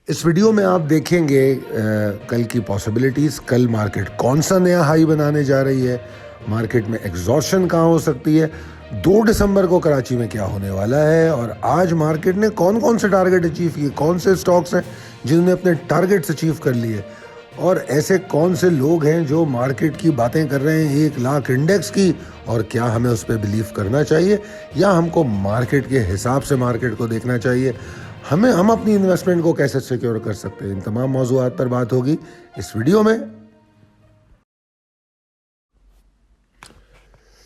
اس video میں آپ دیکھیں گے کل کی پاسبلٹیز، کل مارکیٹ کون سا نیا ہائی بنانے جا رہی ہے، مارکیٹ میں ایگزاسشن کہاں ہو سکتی ہے، 2 دسمبر کو کراچی میں کیا ہونے والا ہے، اور آج مارکیٹ نے کون سے ٹارگٹ اچیو کیے، کون سے سٹاکس ہیں جنہوں نے اپنے ٹارگٹس اچیو کر لیے، اور ایسے کون سے لوگ ہیں جو مارکیٹ کی باتیں کر رہے ہیں 1 لاکھ انڈیکس کی، اور کیا ہمیں اس پہ بلیف کرنا چاہیے یا ہم کو مارکیٹ کے حساب سے مارکیٹ کو دیکھنا چاہیے، ہم اپنی انویسٹمنٹ کو کیسے سیکیور کر سکتے ہیں۔ ان تمام موضوعات پر بات ہوگی اس ویڈیو میں۔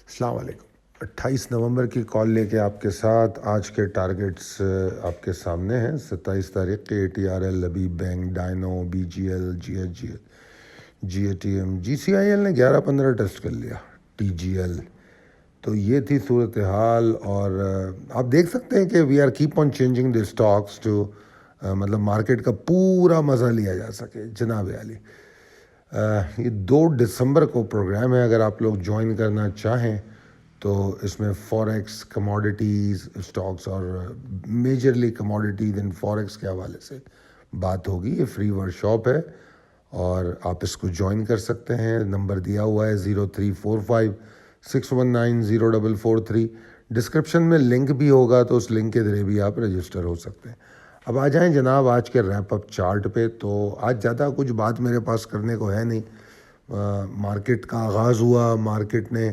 السلام علیکم۔ 28 نومبر کی کال لے کے آپ کے ساتھ آج کے ٹارگٹس آپ کے سامنے ہیں۔ 27 تاریخ کے ATRL، لبیب بینک، ڈائنو، BGL، GHGL، GATM، GCIL نے 11-15 ٹیسٹ کر لیا، TGL۔ تو یہ تھی صورتحال، اور آپ دیکھ سکتے ہیں کہ we are keep on changing the stocks to مطلب مارکیٹ کا پورا مزہ لیا جا سکے۔ جناب عالی، یہ 2 دسمبر کو پروگرام ہے، اگر آپ لوگ جوائن کرنا چاہیں تو اس میں فوریکس، کموڈیٹیز، اسٹاکس اور میجرلی کموڈیٹیز اینڈ فوریکس کے حوالے سے بات ہوگی۔ یہ فری ورکشاپ ہے اور آپ اس کو جوائن کر سکتے ہیں۔ نمبر دیا ہوا ہے 0345619043۔ ڈسکرپشن میں لنک بھی ہوگا، تو اس لنک کے ذریعے بھی آپ رجسٹر ہو سکتے ہیں۔ اب آ جائیں جناب آج کے ریپ اپ چارٹ پہ۔ تو آج زیادہ کچھ بات میرے پاس کرنے کو ہے نہیں۔ مارکیٹ کا آغاز ہوا، مارکیٹ نے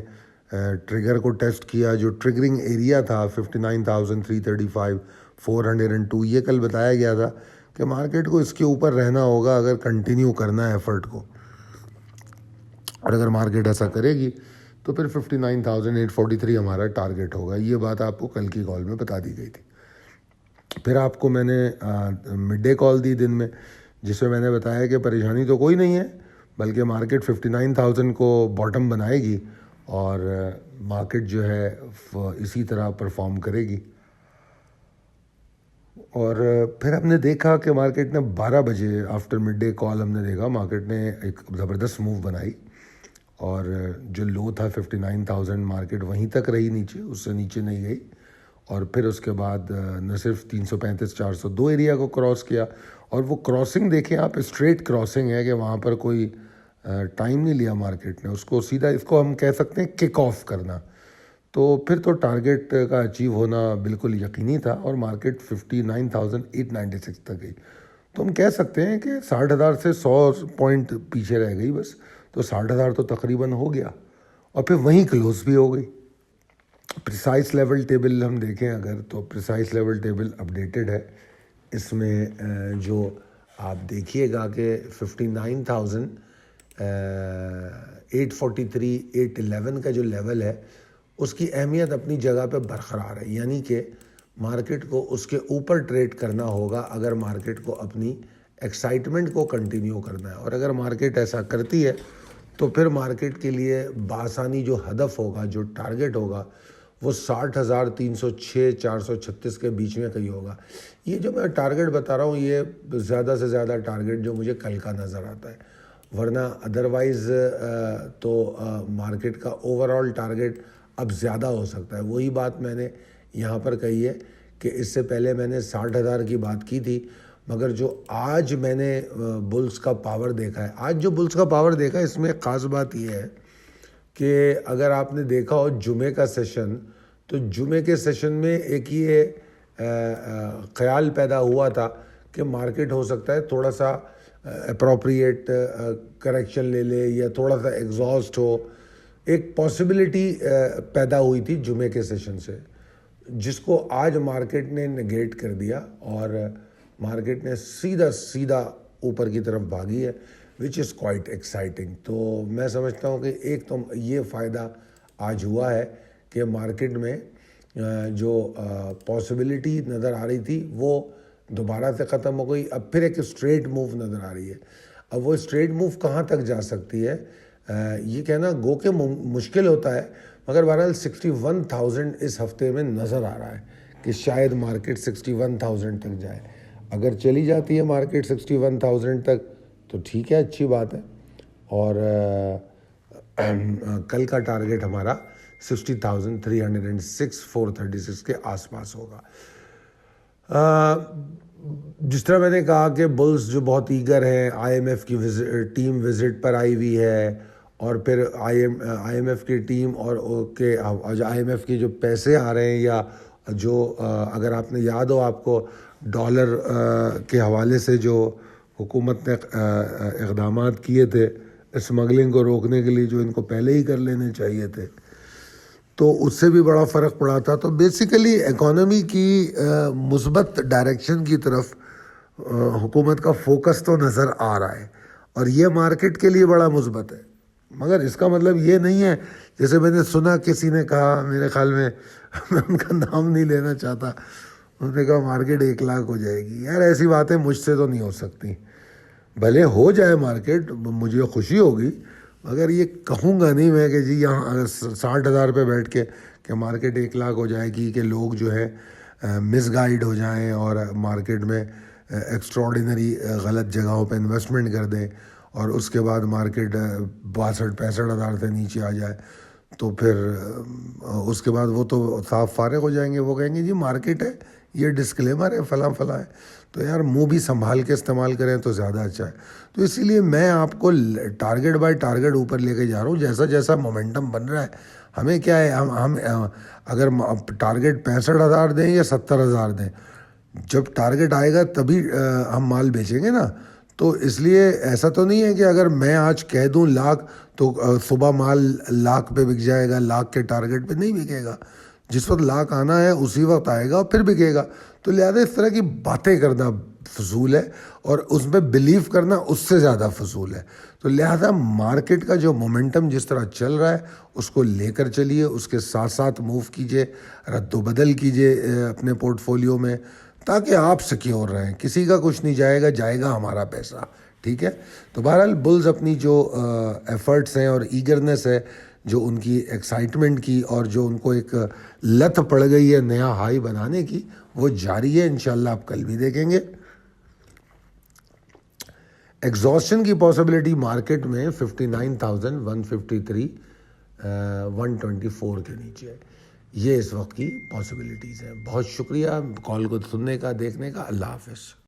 ٹریگر کو ٹیسٹ کیا، جو ٹریگرنگ ایریا تھا 59,335 402۔ یہ کل بتایا گیا تھا کہ مارکیٹ کو اس کے اوپر رہنا ہوگا اگر کنٹینیو کرنا ہے ایفرٹ کو، اور اگر مارکیٹ ایسا کرے گی تو پھر 59,843 ہمارا ٹارگٹ ہوگا۔ یہ بات آپ کو کل کی کال میں بتا دی گئی تھی۔ پھر آپ کو میں نے مڈ ڈے کال دی دن میں، جس میں نے بتایا کہ پریشانی تو کوئی نہیں ہے، بلکہ مارکیٹ 59,000 کو باٹم بنائے گی اور مارکیٹ جو ہے اسی طرح پرفارم کرے گی۔ اور پھر ہم نے دیکھا کہ مارکیٹ نے 12 بجے آفٹر مڈ ڈے کال ہم نے دیکھا مارکیٹ نے ایک زبردست موو بنائی، اور جو لو تھا 59,000 مارکیٹ وہیں تک رہی نیچے، اس سے نیچے نہیں گئی، اور پھر اس کے بعد نہ صرف 335 402 ایریا کو کراس کیا، اور وہ کراسنگ دیکھیں آپ، اسٹریٹ کراسنگ ہے کہ وہاں پر کوئی ٹائم نہیں لیا مارکیٹ نے، اس کو سیدھا، اس کو ہم کہہ سکتے ہیں کک آف کرنا۔ تو پھر تو ٹارگٹ کا اچیو ہونا بالکل یقینی تھا، اور مارکیٹ 59,896 تک گئی۔ تو ہم کہہ سکتے ہیں کہ 60,000 سے 100 پوائنٹ پیچھے رہ گئی بس، تو 60,000 تو تقریباً ہو گیا، اور پھر وہیں کلوز بھی ہو گئی۔ پریسائز لیول ٹیبل ہم دیکھیں اگر، تو پریسائز لیول ٹیبل اپڈیٹڈ ہے۔ اس میں جو آپ دیکھیے گا کہ 59,843 811 کا جو لیول ہے، اس کی اہمیت اپنی جگہ پہ برقرار ہے، یعنی کہ مارکیٹ کو اس کے اوپر ٹریڈ کرنا ہوگا اگر مارکیٹ کو اپنی ایکسائٹمنٹ کو کنٹینیو کرنا ہے، اور اگر مارکیٹ ایسا کرتی ہے تو پھر مارکیٹ کے لیے بآسانی جو ہدف ہوگا، جو ٹارگٹ ہوگا، وہ 60,306 436 کے بیچ میں کہیں ہوگا۔ یہ جو میں ٹارگٹ بتا رہا ہوں، یہ زیادہ سے زیادہ ٹارگٹ جو مجھے کل کا نظر آتا ہے، ورنہ ادروائز تو مارکیٹ کا اوورال ٹارگٹ اب زیادہ ہو سکتا ہے۔ وہی بات میں نے یہاں پر کہی ہے کہ اس سے پہلے میں نے 60,000 کی بات کی تھی، مگر جو آج میں نے بلز کا پاور دیکھا ہے، آج جو بلز کا پاور دیکھا ہے، اس میں ایک خاص بات یہ ہے کہ اگر آپ نے دیکھا ہو جمعے کا سیشن، تو جمعے کے سیشن میں ایک یہ خیال پیدا ہوا تھا کہ مارکیٹ ہو سکتا ہے تھوڑا سا اپروپریٹ کریکشن لے لے، یا تھوڑا سا ایگزاسٹ ہو۔ ایک پاسبلٹی پیدا ہوئی تھی جمعے کے سیشن سے، جس کو آج مارکیٹ نے نگیٹ کر دیا، اور مارکیٹ نے سیدھا اوپر کی طرف بھاگی ہے، وچ از کوائٹ ایکسائٹنگ۔ تو میں سمجھتا ہوں کہ ایک تو یہ فائدہ آج ہوا ہے کہ مارکیٹ میں جو پاسبلٹی نظر آ رہی تھی وہ دوبارہ سے ختم ہو گئی۔ اب پھر ایک اسٹریٹ موو نظر آ رہی ہے۔ اب وہ اسٹریٹ موو کہاں تک جا سکتی ہے یہ کہنا گو کہ مشکل ہوتا ہے، مگر بہرحال 61,000 اس ہفتے میں نظر آ رہا ہے کہ شاید مارکیٹ 61,000 تک جائے۔ اگر چلی جاتی ہے مارکیٹ 61,000 تک تو ٹھیک ہے، اچھی بات ہے، اور کل کا ٹارگٹ ہمارا 60,306 436 کے آس پاس ہوگا۔ جس طرح میں نے کہا کہ بلز جو بہت ایگر ہیں، آئی ایم ایف کی ٹیم وزٹ پر آئی ہوئی ہے، اور پھر آئی ایم ایف کی ٹیم اور آئی ایم ایف کے جو پیسے آ رہے ہیں، یا جو اگر آپ نے یاد ہو آپ کو ڈالر کے حوالے سے جو حکومت نے اقدامات کیے تھے اسمگلنگ کو روکنے کے لیے، جو ان کو پہلے ہی کر لینے چاہیے تھے، تو اس سے بھی بڑا فرق پڑا تھا. تو بیسیکلی اکانومی کی مثبت ڈائریکشن کی طرف حکومت کا فوکس تو نظر آ رہا ہے، اور یہ مارکیٹ کے لیے بڑا مثبت ہے. مگر اس کا مطلب یہ نہیں ہے، جیسے میں نے سنا کسی نے کہا، میرے خیال میں میں ان کا نام نہیں لینا چاہتا، انہوں نے کہا مارکیٹ 1 لاکھ ہو جائے گی. یار ایسی باتیں مجھ سے تو نہیں ہو سکتی. بھلے ہو جائے مارکیٹ، مجھے خوشی ہوگی، مگر یہ کہوں گا نہیں میں کہ جی یہاں 60,000 پہ بیٹھ کے کہ مارکیٹ 1 لاکھ ہو جائے گی، کہ لوگ جو ہے مس گائیڈ ہو جائیں اور مارکیٹ میں ایکسٹراڈینری غلط جگہوں پہ انویسٹمنٹ کر دیں، اور اس کے بعد مارکیٹ 62-65,000 سے نیچے آ جائے، تو پھر اس کے بعد وہ تو صاف فارغ ہو جائیں گے. وہ کہیں گے جی مارکیٹ ہے، یہ ڈسکلیمر ہے، فلاں فلاں ہے. تو یار منہ بھی سنبھال کے استعمال کریں تو زیادہ اچھا ہے. تو اسی لیے میں آپ کو ٹارگیٹ بائی ٹارگیٹ اوپر لے کے جا رہا ہوں، جیسا جیسا مومنٹم بن رہا ہے. ہمیں کیا ہے، ہم اگر ٹارگیٹ 65,000 دیں یا 70,000 دیں، جب ٹارگیٹ آئے گا تبھی ہم مال بیچیں گے نا. تو اس لیے ایسا تو نہیں ہے کہ اگر میں آج کہہ دوں 1 لاکھ تو صبح مال 1 لاکھ پہ بک جائے گا، 1 لاکھ کے ٹارگیٹ پہ نہیں بکے گا. جس وقت 1 لاکھ آنا ہے اسی وقت آئے گا اور پھر بکے گا. تو لہٰذا اس طرح کی باتیں کرنا فضول ہے، اور اس پہ بلیو کرنا اس سے زیادہ فضول ہے. تو لہٰذا مارکیٹ کا جو مومنٹم جس طرح چل رہا ہے اس کو لے کر چلیے، اس کے ساتھ ساتھ موو کیجئے، رد و بدل کیجئے اپنے پورٹ فولیو میں، تاکہ آپ سیکیور رہیں. کسی کا کچھ نہیں جائے گا، جائے گا ہمارا پیسہ. ٹھیک ہے. تو بہرحال بلز اپنی جو ایفرٹس ہیں اور ایگرنس ہے، جو ان کی ایکسائٹمنٹ کی، اور جو ان کو ایک لت پڑ گئی ہے نیا ہائی بنانے کی، وہ جاری ہے. انشاءاللہ آپ کل بھی دیکھیں گے. ایگزاسشن کی پاسبلٹی مارکیٹ میں 59,153 124 کے نیچے ہے. یہ اس وقت کی پاسبلٹیز ہیں. بہت شکریہ کال کو سننے کا، دیکھنے کا. اللہ حافظ.